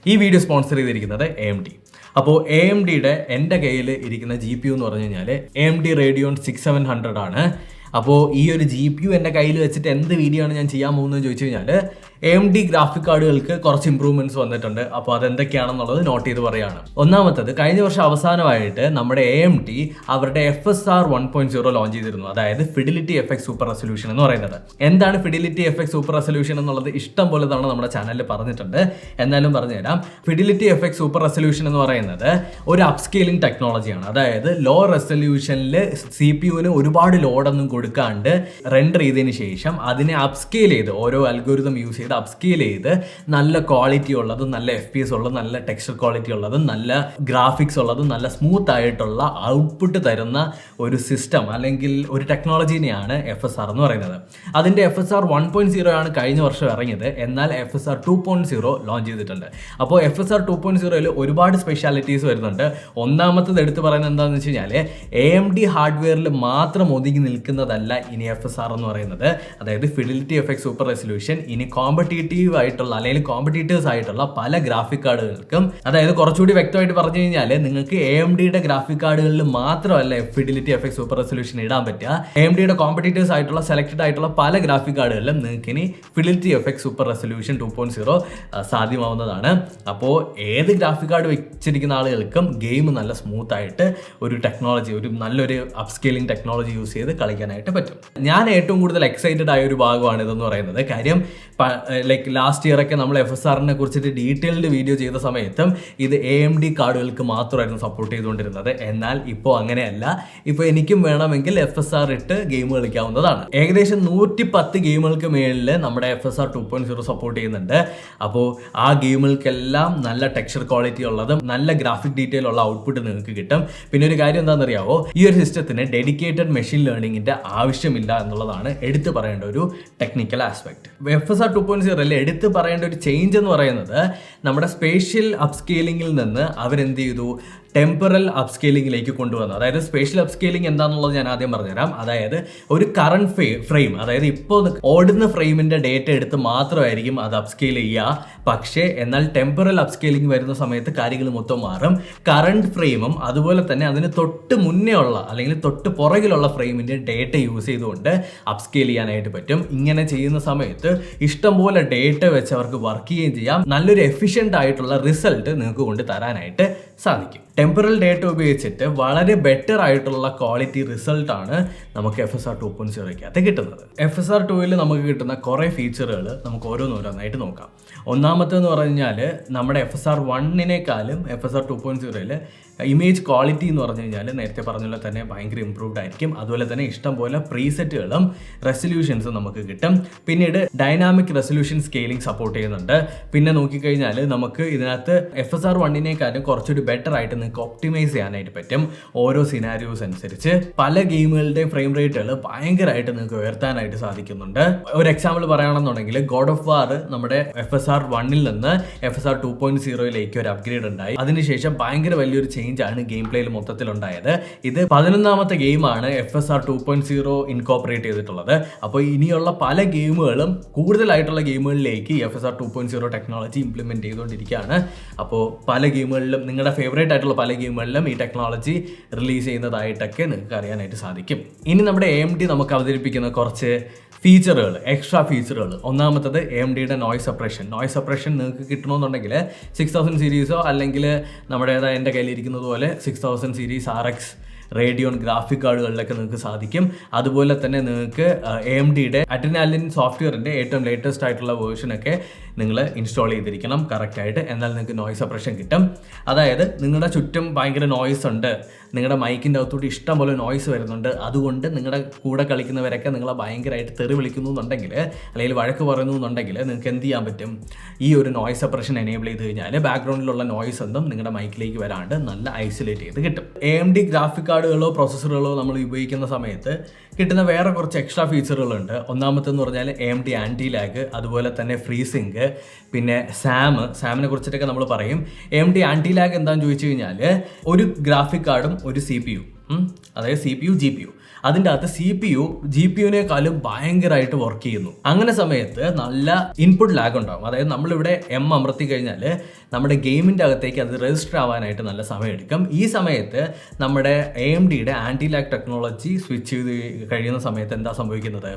ഈ video sponsor ചെയ്തിരിക്കുന്നത് AMD. അപ്പോൾ AMDയുടെ എൻ്റെ കയ്യിൽ ഇരിക്കുന്ന GPU എന്ന് പറഞ്ഞു കഴിഞ്ഞാൽ AMD Radeon 6700 ആണ്. അപ്പോൾ ഈ ഒരു GPU എൻ്റെ കയ്യിൽ വെച്ചിട്ട് എന്ത് വീഡിയോ ആണ് ഞാൻ ചെയ്യാൻ പോകുന്നത് ചോദിച്ചു കഴിഞ്ഞാൽ AMD ഗ്രാഫിക് കാർഡുകൾക്ക് കുറച്ച് ഇമ്പ്രൂവ്മെന്റ്സ് വന്നിട്ടുണ്ട്. അപ്പോൾ അതെന്തൊക്കെയാണെന്നുള്ളത് നോട്ട് ചെയ്ത് പറയുകയാണ്. ഒന്നാമത്തത്, കഴിഞ്ഞ വർഷം അവസാനമായിട്ട് നമ്മുടെ AMD അവരുടെ FSR 1.0 ലോഞ്ച് ചെയ്തിരുന്നു. അതായത് ഫിഡിലിറ്റി എഫക്ട് സൂപ്പർ റെസൊല്യൂഷൻ എന്ന് പറയുന്നത്. എന്താണ് ഫിഡിലിറ്റി എഫക്ട് സൂപ്പർ റെസൊല്യൂഷൻ എന്നുള്ളത് ഇഷ്ടം പോലെ തവണ നമ്മുടെ ചാനലിൽ പറഞ്ഞിട്ടുണ്ട്. എന്നാലും പറഞ്ഞുതരാം. ഫിഡിലിറ്റി എഫക്ട് സൂപ്പർ റെസൊല്യൂഷൻ എന്ന് പറയുന്നത് ഒരു അപ്സ്കെയിലിംഗ് ടെക്നോളജിയാണ്. അതായത് ലോ റെസൊല്യൂഷനിൽ CPU-ന് ഒരുപാട് ലോഡൊന്നും കൊടുക്കാണ്ട് റെൻഡർ ചെയ്തതിന് ശേഷം അതിനെ അപ്സ്കെയിൽ ചെയ്ത് ഓരോ അൽഗോരിതം യൂസ് ചെയ്ത് അപ്സ്കെയിൽ ചെയ്ത് നല്ല ക്വാളിറ്റി ഉള്ളതും നല്ല FPS ഉള്ളതും നല്ല ടെക്സ്ചർ ക്വാളിറ്റി ഉള്ളതും നല്ല ഗ്രാഫിക്സ് ഉള്ളതും നല്ല സ്മൂത്ത് ആയിട്ടുള്ള ഔട്ട്പുട്ട് തരുന്ന ഒരു സിസ്റ്റം അല്ലെങ്കിൽ ഒരു ടെക്നോളജിനെയാണ് FSR എന്ന് പറയുന്നത്. അതിൻ്റെ FSR 1.0 ആണ് കഴിഞ്ഞ വർഷം ഇറങ്ങിയത്. എന്നാൽ FSR 2.0 ലോഞ്ച് ചെയ്തിട്ടുണ്ട്. അപ്പോൾ FSR 2.0ൽ ഒരുപാട് സ്പെഷ്യാലിറ്റീസ് വരുന്നുണ്ട്. ഒന്നാമത്തത് എടുത്ത് പറയുന്നത് എന്താണെന്ന് വെച്ച് കഴിഞ്ഞാൽ AMD ഹാർഡ്വെയറിൽ മാത്രം ഒതുങ്ങി നിൽക്കുന്നതല്ല ഇനി FSR എന്ന് പറയുന്നത്. അതായത് ഫിഡിലിറ്റി എഫക്ട് സൂപ്പർ റെസൊല്യൂഷൻ ഇനി കോമ്പറ്റീറ്റീവ് ആയിട്ടുള്ള അല്ലെങ്കിൽ കോമ്പറ്റീറ്റേഴ്സ് ആയിട്ടുള്ള പല ഗ്രാഫിക് കാർഡുകൾക്കും, അതായത് കുറച്ചുകൂടി വ്യക്തമായിട്ട് പറഞ്ഞു കഴിഞ്ഞാൽ നിങ്ങൾക്ക് AMDയുടെ ഗ്രാഫിക് കാർഡുകളിൽ മാത്രമല്ല ഫിഡിലിറ്റി എഫക്ട് സൂപ്പർ റെസൊല്യൂഷൻ ഇടാൻ പറ്റുക. AMDയുടെ കോമ്പറ്റീറ്റേഴ്സ് ആയിട്ടുള്ള സെലക്ടഡ് ആയിട്ടുള്ള പല ഗ്രാഫിക് കാർഡുകളിലും നിങ്ങൾക്ക് ഇനി ഫിഡിലിറ്റി എഫക്ട് സൂപ്പർ റെസൊല്യൂഷൻ 2.0 സാധ്യമാവുന്നതാണ്. അപ്പോൾ ഏത് ഗ്രാഫിക് കാർഡ് വെച്ചിരിക്കുന്ന ആളുകൾക്കും ഗെയിം നല്ല സ്മൂത്ത് ആയിട്ട് ഒരു ടെക്നോളജി, ഒരു നല്ലൊരു അപ്സ്കെയിലിംഗ് ടെക്നോളജി യൂസ് ചെയ്ത് കളിക്കാനായിട്ട് പറ്റും. ഞാൻ ഏറ്റവും കൂടുതൽ എക്സൈറ്റഡ് ആയ ഒരു ഭാഗമാണ് ഇതെന്ന് പറയുന്നത്. കാര്യം ലൈക്ക് ലാസ്റ്റ് ഇയർ ഒക്കെ നമ്മൾ FSRനെ കുറിച്ചിട്ട് ഡീറ്റെയിൽഡ് വീഡിയോ ചെയ്ത സമയത്തും ഇത് AMD കാർഡുകൾക്ക് മാത്രമായിരുന്നു സപ്പോർട്ട് ചെയ്തുകൊണ്ടിരുന്നത്. എന്നാൽ ഇപ്പോൾ അങ്ങനെയല്ല. ഇപ്പോൾ എനിക്കും വേണമെങ്കിൽ FSR ഇട്ട് ഗെയിം കളിക്കാവുന്നതാണ്. ഏകദേശം 110 ഗെയിമുകൾക്ക് മേളിൽ നമ്മുടെ FSR 2.0 സപ്പോർട്ട് ചെയ്യുന്നുണ്ട്. അപ്പോൾ ആ ഗെയിമുകൾക്കെല്ലാം നല്ല ടെക്സ്ചർ ക്വാളിറ്റി ഉള്ളതും നല്ല ഗ്രാഫിക് ഡീറ്റെയിൽ ഉള്ള ഔട്ട്പുട്ട് നിങ്ങൾക്ക് കിട്ടും. പിന്നെ ഒരു കാര്യം എന്താണെന്നറിയാവോ, ഈ ഒരു സിസ്റ്റത്തിന് ഡെഡിക്കേറ്റഡ് മെഷീൻ ലേണിംഗിന്റെ ആവശ്യമില്ല എന്നുള്ളതാണ് എടുത്തു പറയേണ്ട ഒരു ടെക്നിക്കൽ ആസ്പെക്ട്. FSR 2.0 എടുത്ത് പറയേണ്ട ഒരു ചേഞ്ച് എന്ന് പറയുന്നത് നമ്മുടെ സ്പേഷ്യൽ അപ്സ്കെയിലിംഗിൽ നിന്ന് അവരെന്ത് ചെയ്തു, ടെമ്പറൽ അപ്സ്കെയിലിംഗിലേക്ക് കൊണ്ടുവന്നു. അതായത് സ്പേഷ്യൽ അപ്സ്കെയിലിംഗ് എന്താണെന്നുള്ളത് ഞാൻ ആദ്യം പറഞ്ഞുതരാം. അതായത് ഒരു കറണ്ട് ഫ്രെയിം, അതായത് ഇപ്പോൾ ഓടുന്ന ഫ്രെയിമിന്റെ ഡേറ്റ എടുത്ത് മാത്രമായിരിക്കും അത് അപ്സ്കെയിൽ ചെയ്യുക. പക്ഷേ എന്നാൽ ടെമ്പറൽ അപ്സ്കെയിലിംഗ് വരുന്ന സമയത്ത് കാര്യങ്ങൾ മൊത്തം മാറും. കറണ്ട് ഫ്രെയിമും അതുപോലെ തന്നെ അതിന് തൊട്ട് മുന്നേ ഉള്ള അല്ലെങ്കിൽ തൊട്ട് പുറകിലുള്ള ഫ്രെയിമിന്റെ ഡേറ്റ യൂസ് ചെയ്തുകൊണ്ട് അപ്സ്കെയിൽ ചെയ്യാനായിട്ട് പറ്റും. ഇങ്ങനെ ചെയ്യുന്ന സമയത്ത് ഇഷ്ടംപോലെ ഡേറ്റ വെച്ച് അവർക്ക് വർക്ക് ചെയ്യുകയും ചെയ്യാം. നല്ലൊരു എഫിഷ്യൻ്റ് ആയിട്ടുള്ള റിസൾട്ട് നിങ്ങൾക്ക് കൊണ്ട് തരാനായിട്ട് സാധിക്കും. ടെമ്പറൽ ഡേറ്റ ഉപയോഗിച്ചിട്ട് വളരെ ബെറ്റർ ആയിട്ടുള്ള ക്വാളിറ്റി റിസൾട്ടാണ് നമുക്ക് FSR 2.0 കിട്ടുന്നത്. FSR 2ൽ നമുക്ക് കിട്ടുന്ന കുറേ ഫീച്ചറുകൾ നമുക്ക് ഓരോന്നോരോന്നായിട്ട് നോക്കാം. ഒന്നാമത്തെന്ന് പറഞ്ഞാൽ നമ്മുടെ FSR 1-നേക്കാളും FSR 2.0ൽ ഇമേജ് ക്വാളിറ്റി എന്ന് പറഞ്ഞു കഴിഞ്ഞാൽ നേരത്തെ പറഞ്ഞ തന്നെ ഭയങ്കര ഇംപ്രൂവ്ഡ് ആയിരിക്കും. അതുപോലെ തന്നെ ഇഷ്ടംപോലെ പ്രീസെറ്റുകളും റെസൊല്യൂഷൻസും നമുക്ക് കിട്ടും. പിന്നീട് ഡൈനാമിക് റെസൊല്യൂഷൻ സ്കെയിലിംഗ് സപ്പോർട്ട് ചെയ്യുന്നുണ്ട്. പിന്നെ നോക്കിക്കഴിഞ്ഞാൽ നമുക്ക് ഇതിനകത്ത് FSR 1-നേക്കാളും കുറച്ചുകൂടി ബെറ്റർ ആയിട്ട് നിങ്ങൾക്ക് ഒപ്റ്റിമൈസ് ചെയ്യാനായിട്ട് പറ്റും. ഓരോ സിനാരിയോസ് അനുസരിച്ച് പല ഗെയിമുകളുടെയും ഫ്രെയിം റേറ്റുകൾ ഭയങ്കരമായിട്ട് നിങ്ങൾക്ക് ഉയർത്താനായിട്ട് സാധിക്കുന്നുണ്ട്. ഒരു എക്സാമ്പിൾ പറയുകയാണെന്നുണ്ടെങ്കിൽ God of War നമ്മുടെ FSR 1-ൽ നിന്ന് FSR 2.0 ഒരു അപ്ഗ്രേഡ് ഉണ്ടായി. അതിനുശേഷം ഭയങ്കര വലിയൊരു ചേഞ്ച് ആണ് ഗെയിം പ്ലേയിൽ മൊത്തത്തിലുണ്ടായത്. ഇത് 11ാമത്തെ ഗെയിമാണ് FSR 2.0 ഇൻകോപ്പറേറ്റ് ചെയ്തിട്ടുള്ളത്. അപ്പോൾ ഇനിയുള്ള പല ഗെയിമുകളും കൂടുതലായിട്ടുള്ള ഗെയിമുകളിലേക്ക് FSR 2.0 ടെക്നോളജി ഇംപ്ലിമെന്റ് ചെയ്തുകൊണ്ടിരിക്കുകയാണ്. അപ്പോൾ പല ഗെയിമുകളിലും നിങ്ങളുടെ ഫേവറേറ്റ് ആയിട്ടുള്ള പല ഗെയിമുകളിലും ഈ ടെക്നോളജി റിലീസ് ചെയ്യുന്നതായിട്ടൊക്കെ നിങ്ങൾക്ക് അറിയാനായിട്ട് സാധിക്കും. ഇനി നമ്മുടെ AMD നമുക്ക് അവതരിപ്പിക്കുന്ന കുറച്ച് ഫീച്ചറുകൾ, എക്സ്ട്രാ ഫീച്ചറുകൾ. ഒന്നാമത്തത് AMDയുടെ നോയ്സ് സപ്രഷൻ നിങ്ങൾക്ക് കിട്ടണമെന്നുണ്ടെങ്കിൽ 6000 സീരീസോ അല്ലെങ്കിൽ നമ്മുടെ എൻ്റെ കയ്യിലിരിക്കുന്നത് പോലെ 6000 സീരീസ് RX റേഡിയോൺ ഗ്രാഫിക് കാർഡുകളിലൊക്കെ നിങ്ങൾക്ക് സാധിക്കും. അതുപോലെ തന്നെ നിങ്ങൾക്ക് AMDയുടെ അഡ്രിനാലിൻ സോഫ്റ്റ്വെയറിൻ്റെ ഏറ്റവും ലേറ്റസ്റ്റ് ആയിട്ടുള്ള വേർഷനൊക്കെ നിങ്ങൾ ഇൻസ്റ്റാൾ ചെയ്തിരിക്കണം കറക്റ്റായിട്ട്. എന്നാൽ നിങ്ങൾക്ക് നോയ്സ് സപ്രഷൻ കിട്ടും. അതായത് നിങ്ങളുടെ ചുറ്റും ഭയങ്കര നോയ്സ് ഉണ്ട്, നിങ്ങളുടെ മൈക്കിൻ്റെ അകത്തോട്ട് ഇഷ്ടം പോലെ നോയ്സ് വരുന്നുണ്ട്, അതുകൊണ്ട് നിങ്ങളുടെ കൂടെ കളിക്കുന്നവരൊക്കെ നിങ്ങളെ ഭയങ്കരമായിട്ട് തെറി വിളിക്കുന്നു എന്നുണ്ടെങ്കിൽ അല്ലെങ്കിൽ വഴക്ക് പറയുന്നു എന്നുണ്ടെങ്കിൽ നിങ്ങൾക്ക് എന്ത് ചെയ്യാൻ പറ്റും, ഈ ഒരു നോയ്സ് സപ്രഷൻ എനേബിൾ ചെയ്ത് കഴിഞ്ഞാൽ ബാക്ക്ഗ്രൗണ്ടിലുള്ള നോയ്സ് ഒന്നും നിങ്ങളുടെ മൈക്കിലേക്ക് വരാണ്ട് നല്ല ഐസൊലേറ്റ് ചെയ്ത് കിട്ടും. AMD ഗ്രാഫിക് കാർഡുകളോ പ്രൊസസ്സറുകളോ നമ്മൾ ഉപയോഗിക്കുന്ന സമയത്ത് കിട്ടുന്ന വേറെ കുറച്ച് എക്സ്ട്രാ ഫീച്ചറുകളുണ്ട്. ഒന്നാമത്തെന്ന് പറഞ്ഞാൽ AMD ആൻറ്റി ലാഗ്, അതുപോലെ തന്നെ ഫ്രീസിങ്, പിന്നെ സാമിനെ കുറിച്ചിട്ടൊക്കെ നമ്മൾ പറയും. AMD ആൻറ്റി ലാഗ് എന്താണെന്ന് ചോദിച്ചു കഴിഞ്ഞാൽ ഒരു ഗ്രാഫിക് കാർഡും ഒരു CPU, അതായത് CPU GPU അതിൻ്റെ അകത്ത് CPU GPUവിനേക്കാളും ഭയങ്കരമായിട്ട് വർക്ക് ചെയ്യുന്നു. അങ്ങനെ സമയത്ത് നല്ല ഇൻപുട്ട് ലാഗ് ഉണ്ടാകും. അതായത് നമ്മളിവിടെ അമർത്തി കഴിഞ്ഞാൽ നമ്മുടെ ഗെയിമിൻ്റെ അകത്തേക്ക് അത് രജിസ്റ്റർ ആവാനായിട്ട് നല്ല സമയമെടുക്കും. ഈ സമയത്ത് നമ്മുടെ AMDയുടെ ആൻറ്റി ലാഗ് ടെക്നോളജി സ്വിച്ച് ചെയ്ത് കഴിയുന്ന സമയത്ത് എന്താ സംഭവിക്കുന്നത്,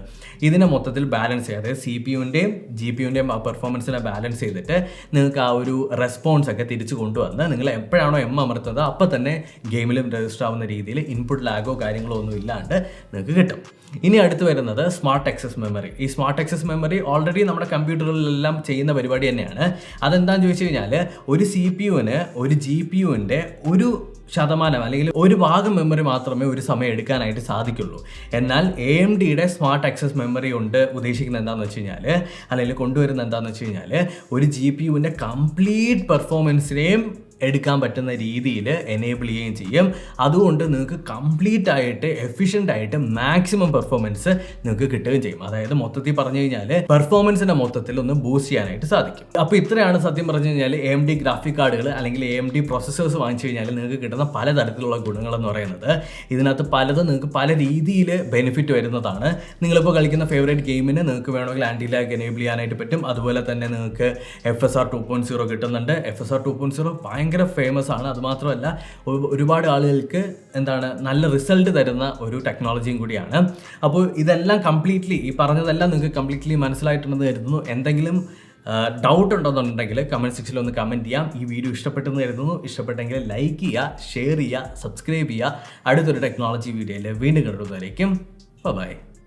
ഇതിനെ മൊത്തത്തിൽ ബാലൻസ് ചെയ്യുക. അതായത് CPUവിൻ്റെയും GPUവിൻ്റെയും ബാലൻസിനെ ബാലൻസ് ചെയ്തിട്ട് നിങ്ങൾക്ക് ആ ഒരു റെസ്പോൺസ് ഒക്കെ തിരിച്ചു കൊണ്ടുവന്ന് നിങ്ങൾ എപ്പോഴാണോ അമർത്തുന്നത് അപ്പോൾ തന്നെ ഗെയിമിലും രജിസ്റ്റർ ആവുന്ന രീതിയിൽ ഇൻപുട്ട് ലാഗോ കാര്യങ്ങളോ ഒന്നും ഇല്ലാണ്ട് നിങ്ങൾക്ക് കിട്ടും. ഇനി അടുത്ത് വരുന്നത് സ്മാർട്ട് ആക്സസ് മെമ്മറി. ഈ സ്മാർട്ട് ആക്സസ് മെമ്മറി ഓൾറെഡി നമ്മുടെ കമ്പ്യൂട്ടറുകളിലെല്ലാം ചെയ്യുന്ന പരിപാടി തന്നെയാണ്. അതെന്താണെന്ന് ചോദിച്ചു കഴിഞ്ഞാൽ ഒരു CPUവിന് ഒരു GPUവിൻ്റെ 1% അല്ലെങ്കിൽ ഒരു ഭാഗം മെമ്മറി മാത്രമേ ഒരു സമയം എടുക്കാനായിട്ട് സാധിക്കുള്ളൂ. എന്നാൽ AMDയുടെ സ്മാർട്ട് ആക്സസ് മെമ്മറി കൊണ്ട് ഉദ്ദേശിക്കുന്നത് എന്താണെന്ന് വെച്ച് കഴിഞ്ഞാൽ, അല്ലെങ്കിൽ കൊണ്ടുവരുന്നത് എന്താണെന്ന് വെച്ച് കഴിഞ്ഞാൽ, ഒരു GPUവിൻ്റെ കംപ്ലീറ്റ് പെർഫോമൻസിനെയും എടുക്കാൻ പറ്റുന്ന രീതിയിൽ എനേബിൾ ചെയ്യുകയും ചെയ്യും. അതുകൊണ്ട് നിങ്ങൾക്ക് കംപ്ലീറ്റ് ആയിട്ട് എഫിഷ്യൻ്റ് ആയിട്ട് മാക്സിമം പെർഫോമൻസ് നിങ്ങൾക്ക് കിട്ടുകയും ചെയ്യും. അതായത് മൊത്തത്തിൽ പറഞ്ഞു കഴിഞ്ഞാൽ പെർഫോമൻസിൻ്റെ മൊത്തത്തിൽ ഒന്ന് ബൂസ്റ്റ് ചെയ്യാനായിട്ട് സാധിക്കും. അപ്പോൾ ഇത്രയാണ് സത്യം പറഞ്ഞു കഴിഞ്ഞാൽ AMD ഗ്രാഫിക് കാർഡുകൾ അല്ലെങ്കിൽ AMD പ്രോസസ്സേഴ്സ് വാങ്ങിച്ചു കഴിഞ്ഞാൽ നിങ്ങൾക്ക് കിട്ടുന്ന പലതരത്തിലുള്ള ഗുണങ്ങളെന്ന് പറയുന്നത്. ഇതിനകത്ത് പലതും നിങ്ങൾക്ക് പല രീതിയിൽ ബെനിഫിറ്റ് വരുന്നതാണ്. നിങ്ങളിപ്പോൾ കളിക്കുന്ന ഫേവറേറ്റ് ഗെയിമിന് നിങ്ങൾക്ക് വേണമെങ്കിൽ ആൻറ്റി ലാഗ് എനേബിൾ ചെയ്യാനായിട്ട് പറ്റും. അതുപോലെ തന്നെ നിങ്ങൾക്ക് FSR 2.0 കിട്ടുന്നുണ്ട്. FSR 2.0 ഭയങ്കര ഫേമസ് ആണ്. അതുമാത്രമല്ല ഒരുപാട് ആളുകൾക്ക് നല്ല റിസൾട്ട് തരുന്ന ഒരു ടെക്നോളജിയും കൂടിയാണ്. അപ്പോൾ ഇതെല്ലാം കംപ്ലീറ്റ്ലി ഈ പറഞ്ഞതെല്ലാം നിങ്ങൾക്ക് കംപ്ലീറ്റ്ലി മനസ്സിലായിട്ടുണ്ടെന്ന് കരുതുന്നു. എന്തെങ്കിലും ഡൗട്ട് ഉണ്ടെന്നുണ്ടെങ്കിൽ കമൻറ്റ് സെക്ഷനിൽ ഒന്ന് കമൻറ്റ് ചെയ്യാം. ഈ വീഡിയോ ഇഷ്ടപ്പെട്ടെന്ന് കരുതുന്നു. ഇഷ്ടപ്പെട്ടെങ്കിൽ ലൈക്ക് ചെയ്യുക, ഷെയർ ചെയ്യുക, സബ്സ്ക്രൈബ് ചെയ്യുക. അടുത്തൊരു ടെക്നോളജി വീഡിയോയിൽ വീണ്ടും കണ്ടുവരുന്നതായിരിക്കും. ബൈ.